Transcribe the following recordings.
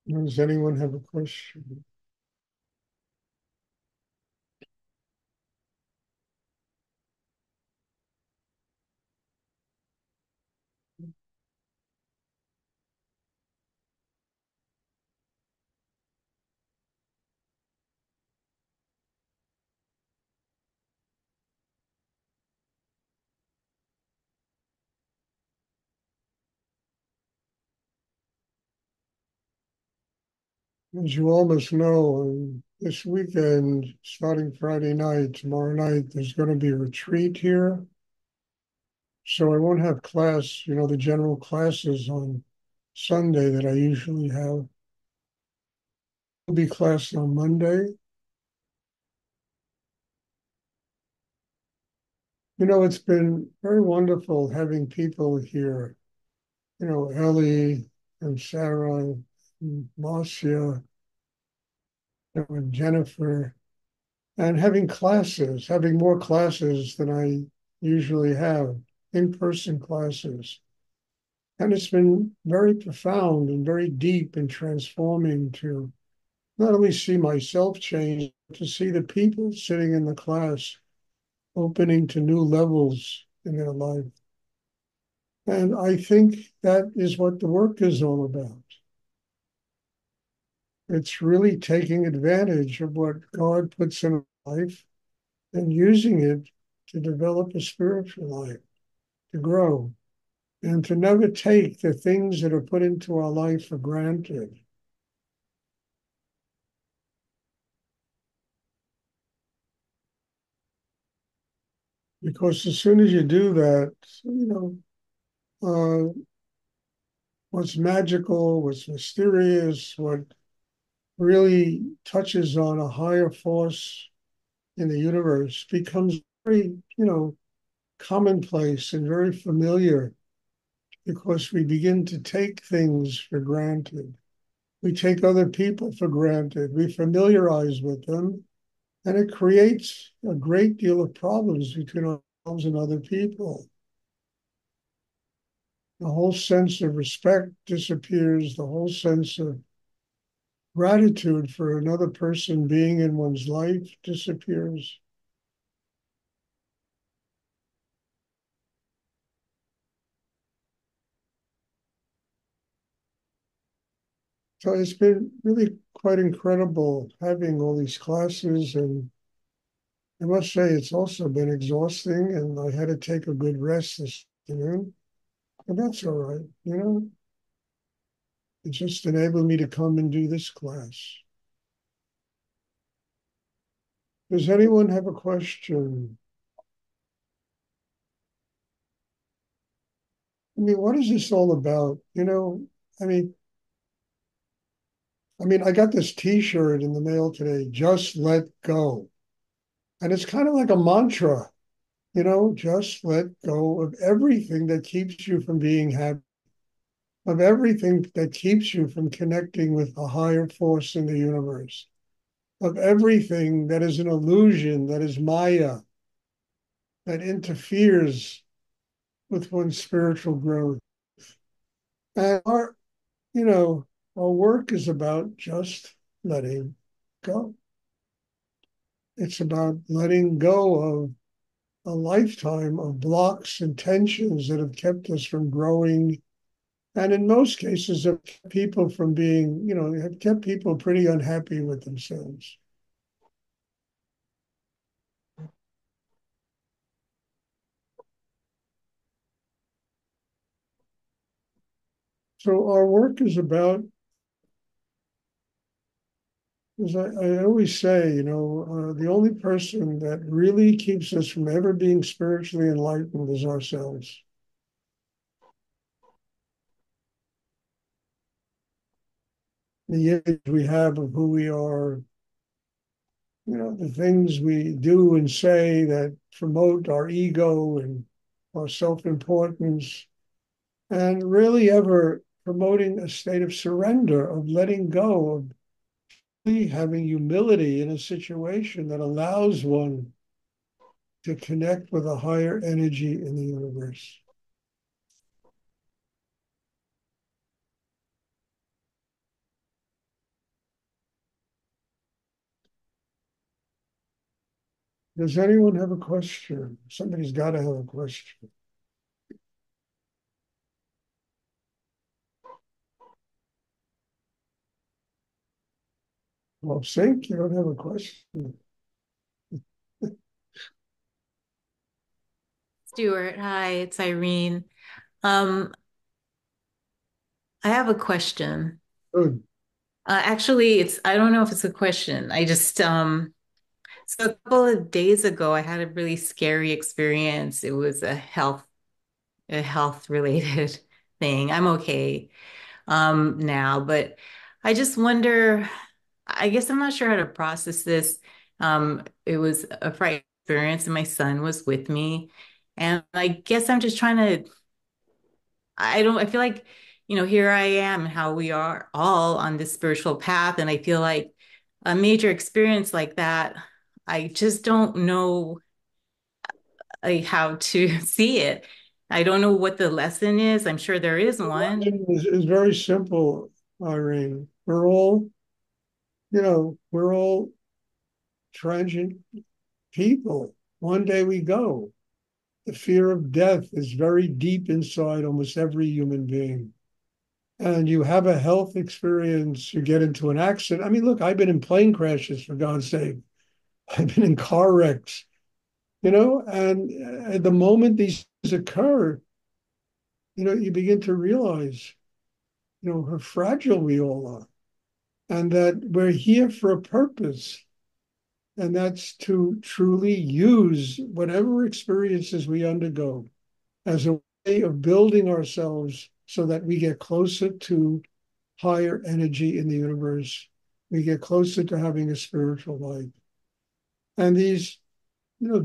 Does anyone have a question? As you all must know, this weekend, starting Friday night, tomorrow night, there's going to be a retreat here. So I won't have class, the general classes on Sunday that I usually have. There'll be class on Monday. It's been very wonderful having people here, Ellie and Sarah and Marcia and Jennifer, and having more classes than I usually have, in-person classes. And it's been very profound and very deep and transforming to not only see myself change, but to see the people sitting in the class opening to new levels in their life. And I think that is what the work is all about. It's really taking advantage of what God puts in life and using it to develop a spiritual life, to grow, and to never take the things that are put into our life for granted. Because as soon as you do that, uh, what's magical, what's mysterious, what really touches on a higher force in the universe becomes very, commonplace and very familiar because we begin to take things for granted. We take other people for granted. We familiarize with them, and it creates a great deal of problems between ourselves and other people. The whole sense of respect disappears, the whole sense of gratitude for another person being in one's life disappears. So it's been really quite incredible having all these classes, and I must say it's also been exhausting, and I had to take a good rest this afternoon, but that's all right, It just enabled me to come and do this class. Does anyone have a question? I mean, what is this all about? I mean, I got this T-shirt in the mail today, just let go. And it's kind of like a mantra, just let go of everything that keeps you from being happy, of everything that keeps you from connecting with a higher force in the universe, of everything that is an illusion, that is Maya, that interferes with one's spiritual growth. And you know, our work is about just letting go. It's about letting go of a lifetime of blocks and tensions that have kept us from growing, and in most cases have kept people from being, have kept people pretty unhappy with themselves. So our work is about, as I always say, the only person that really keeps us from ever being spiritually enlightened is ourselves. The image we have of who we are, the things we do and say that promote our ego and our self-importance, and really ever promoting a state of surrender, of letting go, of really having humility in a situation that allows one to connect with a higher energy in the universe. Does anyone have a question? Somebody's got to have a question. Well, Sink, you don't have a question. Stuart, hi, it's Irene. Um, I have a question. Good. Actually, I don't know if it's a question. So a couple of days ago, I had a really scary experience. It was a health related thing. I'm okay, now, but I just wonder, I guess I'm not sure how to process this. It was a frightening experience and my son was with me. And I guess I'm just trying to I feel like, here I am, how we are all on this spiritual path. And I feel like a major experience like that, I just don't know how to see it. I don't know what the lesson is. I'm sure there is The one. lesson is very simple, Irene. We're all transient people. One day we go. The fear of death is very deep inside almost every human being. And you have a health experience, you get into an accident. I mean, look, I've been in plane crashes, for God's sake. I've been in car wrecks, and at the moment these occur, you begin to realize, how fragile we all are and that we're here for a purpose. And that's to truly use whatever experiences we undergo as a way of building ourselves so that we get closer to higher energy in the universe. We get closer to having a spiritual life. And these,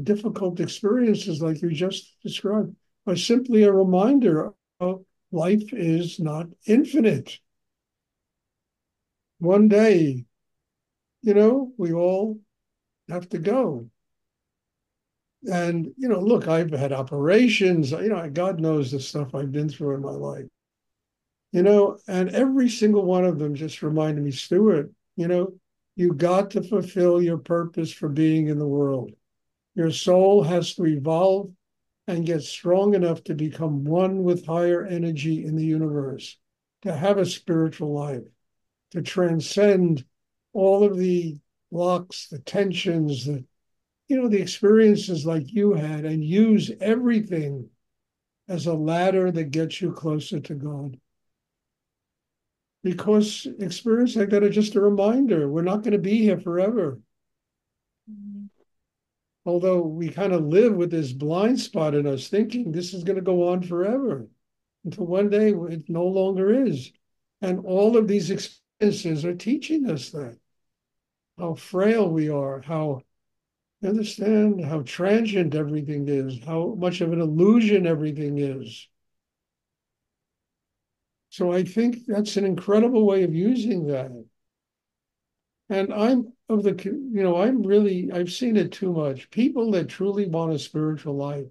difficult experiences like you just described are simply a reminder of life is not infinite. One day, we all have to go. And, look, I've had operations, God knows the stuff I've been through in my life, and every single one of them just reminded me, Stuart, you got to fulfill your purpose for being in the world. Your soul has to evolve and get strong enough to become one with higher energy in the universe, to have a spiritual life, to transcend all of the blocks, the tensions, the experiences like you had, and use everything as a ladder that gets you closer to God. Because experience like that are just a reminder we're not going to be here forever. Although we kind of live with this blind spot in us thinking this is going to go on forever until one day it no longer is. And all of these experiences are teaching us that how frail we are, how understand how transient everything is, how much of an illusion everything is. So I think that's an incredible way of using that. And I've seen it too much. People that truly want a spiritual life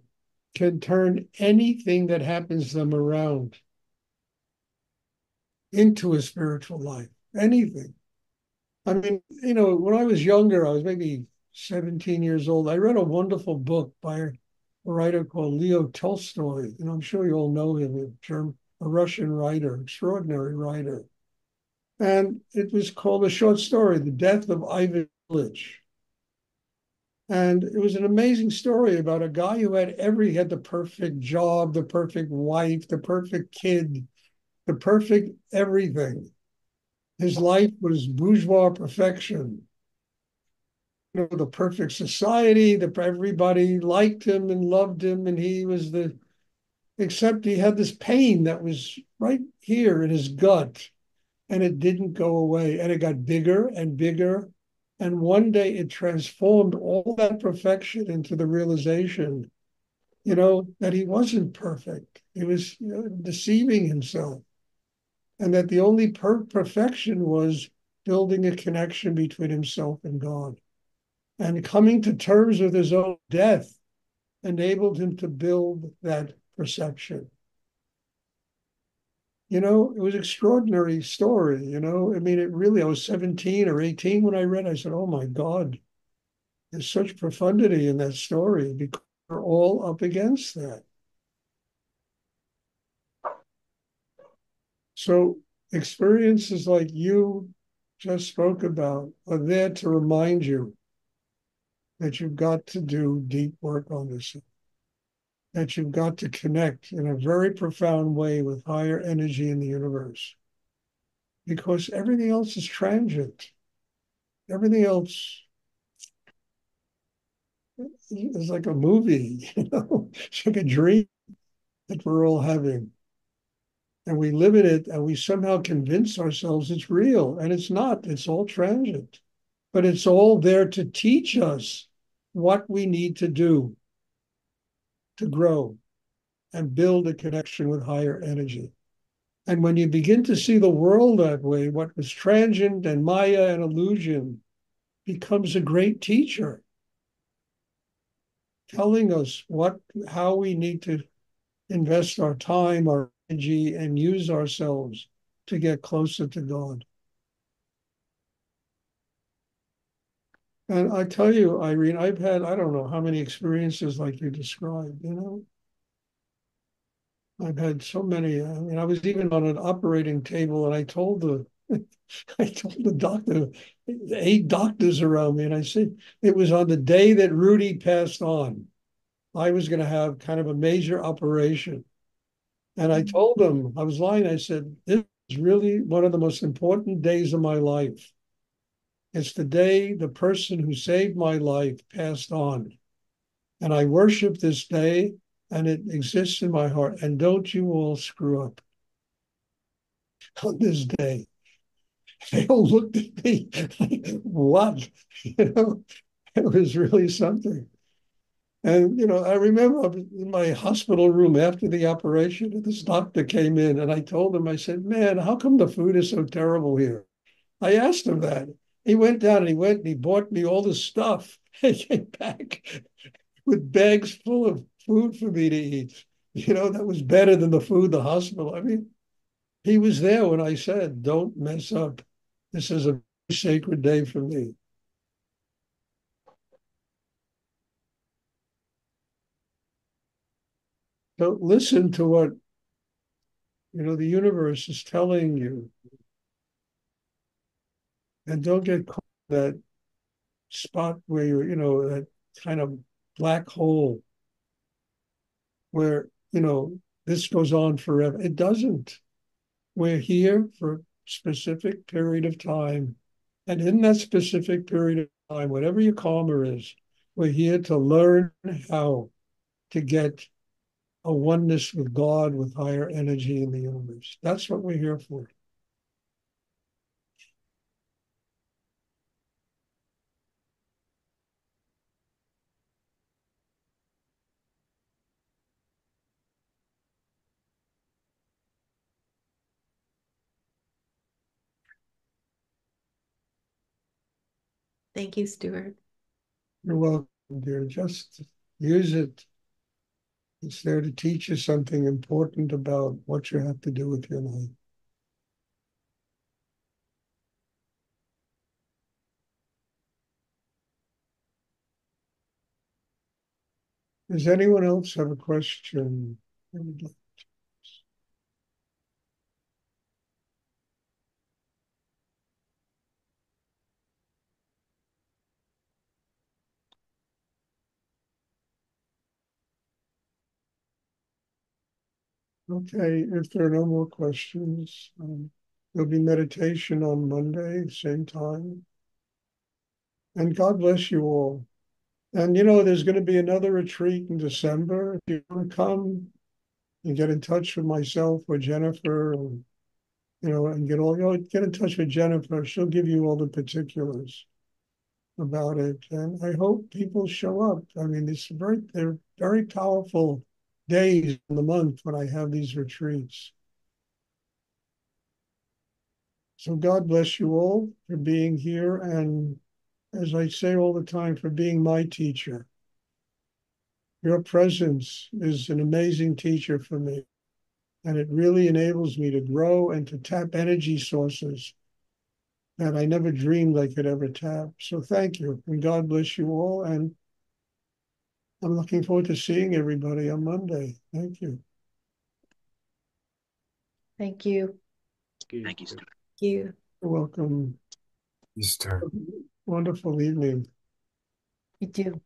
can turn anything that happens to them around into a spiritual life. Anything. I mean, when I was younger, I was maybe 17 years old. I read a wonderful book by a writer called Leo Tolstoy. I'm sure you all know him, a Russian writer, extraordinary writer. And it was called a short story, The Death of Ivan Ilyich. And it was an amazing story about a guy who he had the perfect job, the perfect wife, the perfect kid, the perfect everything. His life was bourgeois perfection. The perfect society, everybody liked him and loved him, and except he had this pain that was right here in his gut, and it didn't go away, and it got bigger and bigger. And one day it transformed all that perfection into the realization, that he wasn't perfect. He was, deceiving himself, and that the only perfection was building a connection between himself and God. And coming to terms with his own death enabled him to build that perception. It was an extraordinary story. I mean, I was 17 or 18 when I read. I said, oh my God, There's such profundity in that story because we're all up against that. So experiences like you just spoke about are there to remind you that you've got to do deep work on this, that you've got to connect in a very profound way with higher energy in the universe, because everything else is transient. Everything else is like a movie, it's like a dream that we're all having. And we live in it and we somehow convince ourselves it's real, and it's not. It's all transient, but it's all there to teach us what we need to do to grow and build a connection with higher energy. And when you begin to see the world that way, what was transient and Maya and illusion becomes a great teacher, telling us how we need to invest our time, our energy, and use ourselves to get closer to God. And I tell you, Irene, I've had, I don't know how many experiences like you described, you know. I've had so many. I mean, I was even on an operating table and I told the doctor, 8 doctors around me, and I said, it was on the day that Rudy passed on. I was going to have kind of a major operation. And I told them, I was lying. I said, this is really one of the most important days of my life. It's the day the person who saved my life passed on. And I worship this day and it exists in my heart. And don't you all screw up on this day. They all looked at me like, what? You know, it was really something. And, I remember I was in my hospital room after the operation, and this doctor came in and I told him, I said, man, how come the food is so terrible here? I asked him that. He went down and he bought me all this stuff. He came back with bags full of food for me to eat. That was better than the food the hospital. I mean, he was there when I said, don't mess up. This is a sacred day for me. So listen to what, the universe is telling you, and don't get caught in that spot where that kind of black hole where, this goes on forever. It doesn't. We're here for a specific period of time. And in that specific period of time, whatever your karma is, we're here to learn how to get a oneness with God, with higher energy in the universe. That's what we're here for. Thank you, Stuart. You're welcome, dear. Just use it. It's there to teach you something important about what you have to do with your life. Does anyone else have a question? Okay, if there are no more questions, there'll be meditation on Monday, same time. And God bless you all. And there's going to be another retreat in December. If you want to come and get in touch with myself or Jennifer, and, and get in touch with Jennifer. She'll give you all the particulars about it. And I hope people show up. I mean, they're very powerful days in the month when I have these retreats. So God bless you all for being here. And as I say all the time, for being my teacher. Your presence is an amazing teacher for me. And it really enables me to grow and to tap energy sources that I never dreamed I could ever tap. So thank you, and God bless you all. And I'm looking forward to seeing everybody on Monday. Thank you. Thank you. Thank you, Stuart. Thank you. You're welcome. Easter. Wonderful evening. You too.